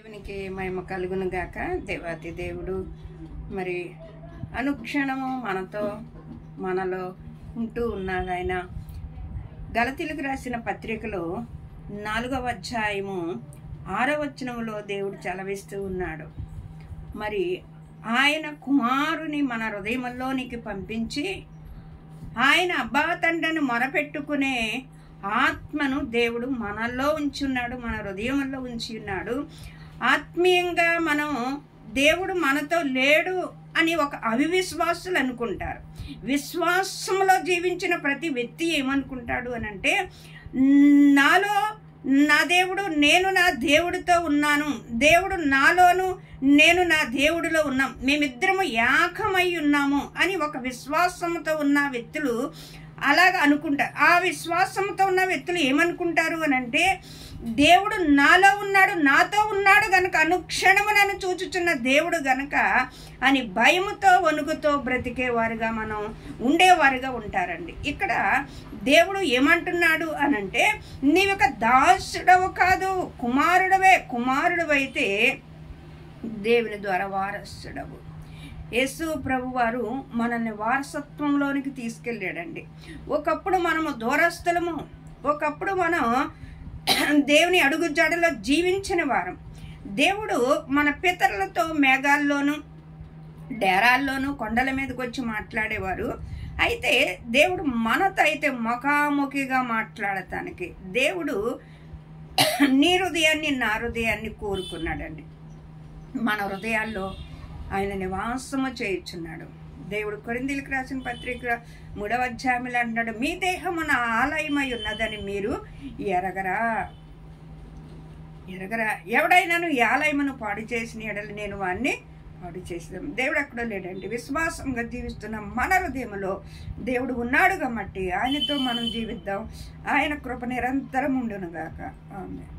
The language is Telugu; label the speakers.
Speaker 1: దేవునికి మహిమ కలుగును గాక. దేవాతి దేవుడు మరి అనుక్షణము మనలో ఉంటూ ఉన్నాడు. ఆయన గలతీలకు రాసిన పత్రికలో 4వ అధ్యాయము 6వ వచనములో దేవుడు చలవిస్తూ ఉన్నాడు. మరి ఆయన కుమారుని మన హృదయంలోనికి పంపించి ఆయన అబ్బా తండ్రిని మొరపెట్టుకునే ఆత్మను దేవుడు మనలో ఉంచున్నాడు, మన హృదయంలో ఉంచి ఉన్నాడు. ఆత్మీయంగా మనం దేవుడు మనతో లేడు అని ఒక అవిశ్వాసులు అనుకుంటారు. విశ్వాసంలో జీవించిన ప్రతి వ్యక్తి ఏమనుకుంటాడు అని అంటే, నాలో నా దేవుడు, నేను నా దేవుడితో ఉన్నాను, దేవుడు నాలోను, నేను నా దేవుడిలో ఉన్నాం, మేమిద్దరము ఏకమై ఉన్నాము అని ఒక విశ్వాసంతో ఉన్న వ్యక్తులు అలాగ అనుకుంటారు. ఆ విశ్వాసంతో ఉన్న వ్యక్తులు ఏమనుకుంటారు అని అంటే, దేవుడు నాలో ఉన్నాడు, నాతో ఉన్నాడు గనుక, అనుక్షణము నన్ను చూచుచున్న దేవుడు గనుక అని భయముతో వణుకుతో బ్రతికేవారుగా మనం ఉండేవారుగా ఉంటారండి. ఇక్కడ దేవుడు ఏమంటున్నాడు అనంటే, నీవొక దాసుడవు కాదు, కుమారుడవే. కుమారుడవైతే దేవుని ద్వారా వారసుడవు. యేసు ప్రభు వారు మనల్ని వారసత్వంలోనికి తీసుకెళ్ళాడండి. ఒకప్పుడు మనము దూరస్థులము, ఒకప్పుడు మనం దేవుని అడుగు జాడలో జీవించిన వారం. దేవుడు మన పితరులతో మేఘాల్లోనూ డేరాల్లోనూ కొండల మీదకి వచ్చి మాట్లాడేవారు. అయితే దేవుడు మనతో అయితే ముఖాముఖిగా మాట్లాడటానికి దేవుడు నీ హృదయాన్ని నా హృదయాన్ని కోరుకున్నాడండి. మన హృదయాల్లో ఆయన నివాసము చేయుచున్నాడు. దేవుడు కొరింథీయులకు రాసిన పత్రిక 3వ అధ్యాయంలో అంటున్నాడు, మీ దేహము నా ఆలయమై ఉన్నదని మీరు ఎరగరా. ఎవడైనాను ఈ ఆలయమును పాడు చేసిన ఎడలు నేను వాడిని పాడు చేసేదాం. దేవుడు ఎక్కడో లేడండి. విశ్వాసంగా జీవిస్తున్న మన హృదయంలో దేవుడు ఉన్నాడు కాబట్టి ఆయనతో మనం జీవిద్దాం. ఆయన కృప నిరంతరం ఉండునుగాక. ఆమేన్.